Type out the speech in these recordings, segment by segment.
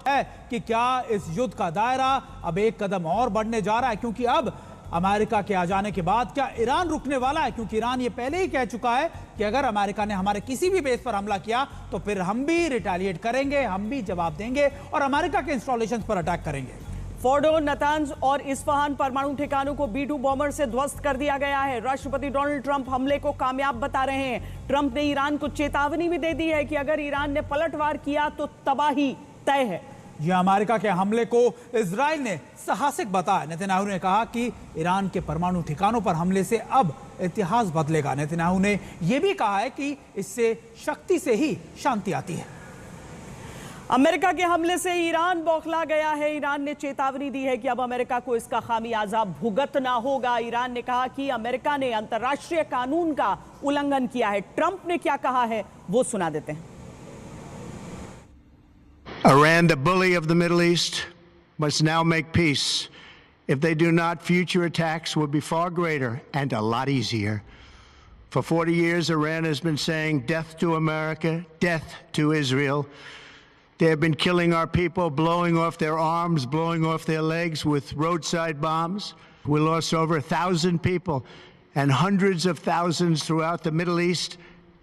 है कि क्या इस युद्ध का दायरा अब एक कदम और बढ़ने जा रहा है, क्योंकि अब अमेरिका के आ जाने के बाद क्या ईरान रुकने वाला है? क्योंकि ईरान ये पहले ही कह चुका है कि अगर अमेरिका ने हमारे किसी भी बेस पर हमला किया तो फिर हम भी रिटेलिएट करेंगे, हम भी जवाब देंगे और अमेरिका के इंस्टॉलेशंस पर अटैक करेंगे। फोर्डो, नतांज और इस्फहान परमाणु ठिकानों को B-2 बॉम्बर से ध्वस्त कर दिया गया है। राष्ट्रपति डोनाल्ड ट्रंप हमले को कामयाब बता रहे हैं। ट्रंप ने ईरान को चेतावनी भी दे दी है कि अगर ईरान ने पलटवार किया तो तबाही तय है। यह अमेरिका के हमले को इजराइल ने साहसिक बताया। नेतन्याहू ने कहा कि ईरान के परमाणु ठिकानों पर हमले से अब इतिहास बदलेगा। नेतन्याहू ने यह भी कहा है कि इससे शक्ति से ही शांति आती है। अमेरिका के हमले से ईरान बौखला गया है। ईरान ने चेतावनी दी है कि अब अमेरिका को इसका खामियाजा भुगतना होगा। ईरान ने कहा कि अमेरिका ने अंतर्राष्ट्रीय कानून का उल्लंघन किया है। ट्रंप ने क्या कहा है वो सुना देते हैं। Iran, the bully of the Middle East, must now make peace. If they do not, future attacks will be far greater and a lot easier. For 40 years, Iran has been saying death to America, death to Israel. They have been killing our people, blowing off their arms, blowing off their legs with roadside bombs. We lost over 1,000 people, and hundreds of thousands throughout the Middle East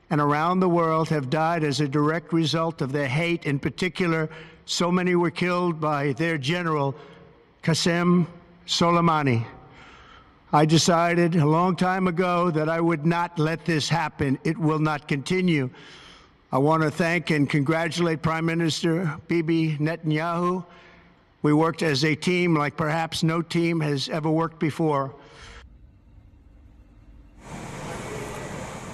and around the world have died as a direct result of their hate. In particular, so many were killed by their general, Qasem Soleimani. I decided a long time ago that I would not let this happen. It will not continue. I want to thank and congratulate Prime Minister Bibi Netanyahu. We worked as a team like perhaps no team has ever worked before.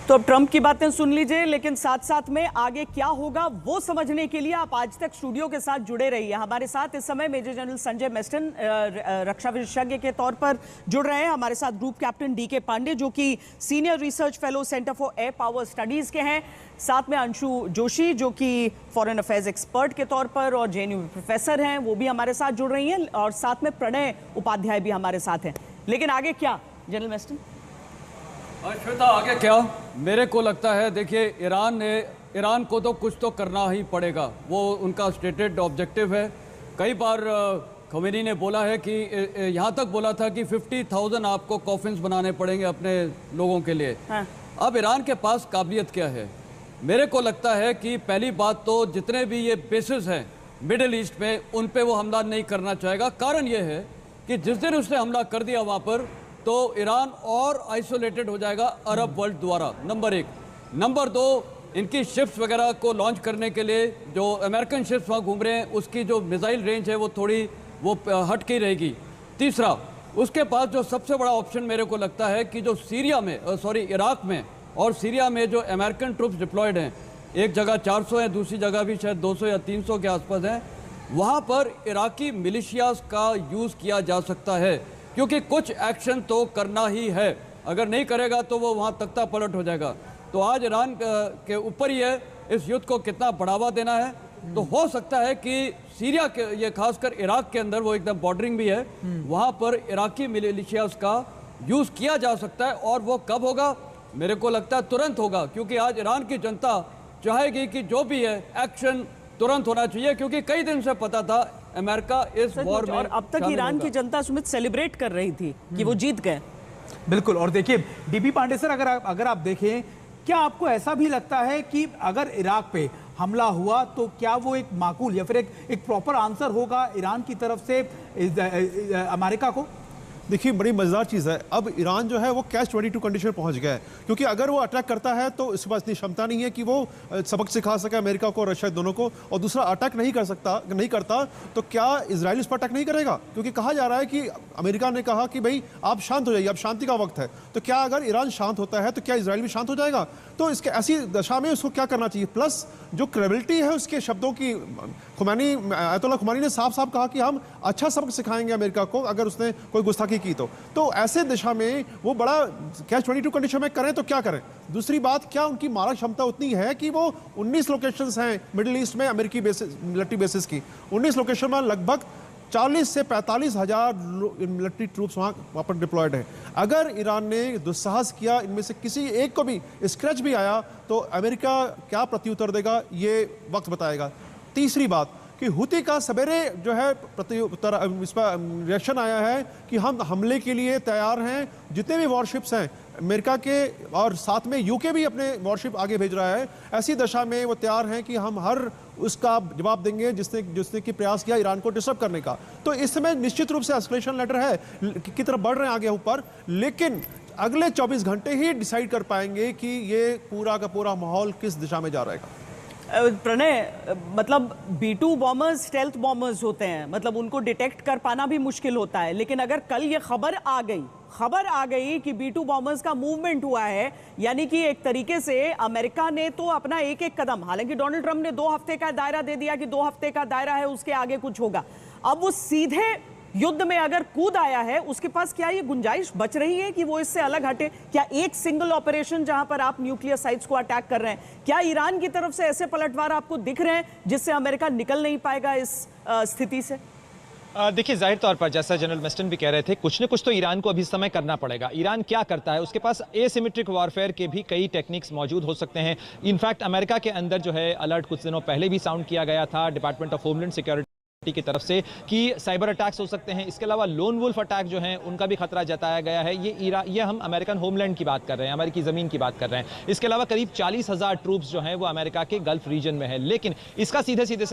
तो अब Trump की बातें सुन लीजिए, लेकिन साथ साथ में आगे क्या होगा वो समझने के लिए आप आज तक स्टूडियो के साथ जुड़े रहिए। हमारे साथ इस समय मेजर जनरल संजय मेस्टन रक्षा विशेषज्ञ के तौर पर जुड़ रहे हैं। हमारे साथ ग्रुप कैप्टन DK पांडे जो कि senior research fellow centre for air power studies के हैं। साथ में अंशु जोशी जो कि फॉरेन अफेयर्स एक्सपर्ट के तौर पर और JNU प्रोफेसर हैं, वो भी हमारे साथ जुड़ रही हैं। और साथ में प्रणय उपाध्याय भी हमारे साथ हैं। लेकिन आगे क्या जनरल मेस्टन? श्वेता, आगे क्या? मेरे को लगता है, देखिए, ईरान को तो कुछ तो करना ही पड़ेगा। वो उनका स्टेटेड ऑब्जेक्टिव है। कई बार खमेनी ने बोला है कि यहाँ तक बोला था कि 50,000 आपको कॉफिन्स बनाने पड़ेंगे अपने लोगों के लिए। हाँ। अब ईरान के पास काबिलियत क्या है? मेरे को लगता है कि पहली बात तो जितने भी ये बेसिस हैं मिडिल ईस्ट में, उन पे वो हमला नहीं करना चाहेगा। कारण ये है कि जिस दिन उसने हमला कर दिया वहाँ पर, तो ईरान और आइसोलेटेड हो जाएगा अरब वर्ल्ड द्वारा, नंबर 1। नंबर 2, इनकी शिप्स वगैरह को लॉन्च करने के लिए जो अमेरिकन शिप्स वहाँ घूम रहे हैं, उसकी जो मिसाइल रेंज है वो थोड़ी वो हट के रहेगी। तीसरा, उसके पास जो सबसे बड़ा ऑप्शन मेरे को लगता है कि जो इराक में और सीरिया में जो अमेरिकन ट्रूप्स डिप्लॉयड हैं, एक जगह 400 हैं, दूसरी जगह भी शायद 200 या 300 के आसपास हैं, वहाँ पर इराकी मिलिशियाज का यूज़ किया जा सकता है। क्योंकि कुछ एक्शन तो करना ही है, अगर नहीं करेगा तो वो वहाँ तख्ता पलट हो जाएगा। तो आज ईरान के ऊपर ही है इस युद्ध को कितना बढ़ावा देना है। तो हो सकता है कि सीरिया के, ये खासकर इराक के अंदर, वो एकदम बॉर्डरिंग भी है, वहाँ पर इराकी मिलिशियाज का यूज़ किया जा सकता है। और वो कब होगा? मेरे को लगता है तुरंत होगा, क्योंकि आज ईरान की जनता चाहेगी कि जो भी है एक्शन तुरंत होना चाहिए, क्योंकि कई दिन से पता था अमेरिका इस वॉर में। और अब तक ईरान की जनता सुमित सेलिब्रेट कर रही थी कि वो जीत गए। बिल्कुल। और देखिए DP पांडे सर, अगर आप देखें, क्या आपको ऐसा भी लगता है कि अगर इराक पे हमला हुआ तो क्या वो एक माकूल या फिर एक प्रॉपर आंसर होगा ईरान की तरफ से अमेरिका को? देखिए, बड़ी मज़ेदार चीज़ है। अब ईरान जो है वो कैच 22 कंडीशन में पहुंच गया है, क्योंकि अगर वो अटैक करता है तो इसके पास इतनी क्षमता नहीं है कि वो सबक सिखा सके अमेरिका को और रशिया दोनों को। और दूसरा, अटैक नहीं करता तो क्या इजराइल इस पर अटैक नहीं करेगा? क्योंकि कहा जा रहा है कि अमेरिका ने कहा कि भाई आप शांत हो जाइए, अब शांति का वक्त है। तो क्या अगर ईरान शांत होता है तो क्या इजराइल भी शांत हो जाएगा? तो इसके ऐसी दशा में उसको क्या करना चाहिए? प्लस जो क्रेडिबिलिटी है उसके शब्दों की, अयतुल्लाह खुमैनी ने साफ साफ कहा कि हम अच्छा सबक सिखाएंगे अमेरिका को अगर उसने कोई गुस्ताखी की तो ऐसे दिशा में वो बड़ा कैच 22 कंडीशन में करें तो क्या करें? दूसरी बात, क्या उनकी मारक क्षमता उतनी है कि वो 19 लोकेशंस हैं मिडिल ईस्ट में अमेरिकी मिलिट्री बेसिस की, 19 लोकेशन में लगभग 40 से 45 हज़ार मिलिट्री ट्रूप्स वहाँ पर डिप्लॉयड हैं। अगर ईरान ने दुस्साहस किया, इनमें से किसी एक को भी स्क्रैच भी आया, तो अमेरिका क्या प्रत्युत्तर देगा ये वक्त बताएगा। तीसरी बात कि हुती का सवेरे जो है इस पर रिएक्शन आया है कि हम हमले के लिए तैयार हैं, जितने भी वॉरशिप्स हैं अमेरिका के और साथ में यूके भी अपने वॉरशिप आगे भेज रहा है, ऐसी दशा में वो तैयार हैं कि हम हर उसका जवाब देंगे जिसने कि प्रयास किया ईरान को डिस्टर्ब करने का। तो इस समय निश्चित रूप से एस्केलेशन लेटर है की तरफ बढ़ रहे हैं आगे ऊपर, लेकिन अगले 24 घंटे ही डिसाइड कर पाएंगे कि ये पूरा का पूरा माहौल किस दिशा में जा रहेगा। प्रणय, मतलब B-2 बॉम्बर्स स्टेल्थ बॉम्बर्स होते हैं, मतलब उनको डिटेक्ट कर पाना भी मुश्किल होता है, लेकिन अगर कल ये खबर आ गई कि B-2 बॉम्बर्स का मूवमेंट हुआ है, यानी कि एक तरीके से अमेरिका ने तो अपना एक एक कदम, हालांकि डोनाल्ड ट्रंप ने 2 हफ्ते का दायरा दे दिया कि 2 हफ्ते का दायरा है, उसके आगे कुछ होगा, अब वो सीधे युद्ध में अगर कूद आया है, उसके पास क्या ये गुंजाइश बच रही है कि वो इससे अलग हटे? क्या एक सिंगल ऑपरेशन जहां पर आप न्यूक्लियर साइट्स को अटैक कर रहे हैं, क्या ईरान की तरफ से ऐसे पलटवार आपको दिख रहे हैं जिससे अमेरिका निकल नहीं पाएगा इस स्थिति से? देखिए, जाहिर तौर पर जैसा जनरल मेस्टन भी कह रहे थे, कुछ न कुछ तो ईरान को अभी समय करना पड़ेगा। ईरान क्या करता है, उसके पास एसिमेट्रिक वॉरफेयर के भी कई टेक्निक्स मौजूद हो सकते हैं। इनफैक्ट अमेरिका के अंदर जो है अलर्ट कुछ दिनों पहले भी साउंड किया गया था डिपार्टमेंट ऑफ होमलैंड सिक्योरिटी की तरफ से कि साइबर अटैक्स हो सकते हैं। इसके अलावा लोन वुल्फ अटैक जो हैं उनका भी खतरा जताया गया है। ये हम अमेरिकन होमलैंड की बात कर रहे हैं, अमेरिकी ज़मीन की बात कर रहे हैं। इसके अलावा करीब 40,000 ट्रूप्स जो हैं वो अमेरिका के गल्फ रीजन में है, लेकिन इसका सीधे सीधे से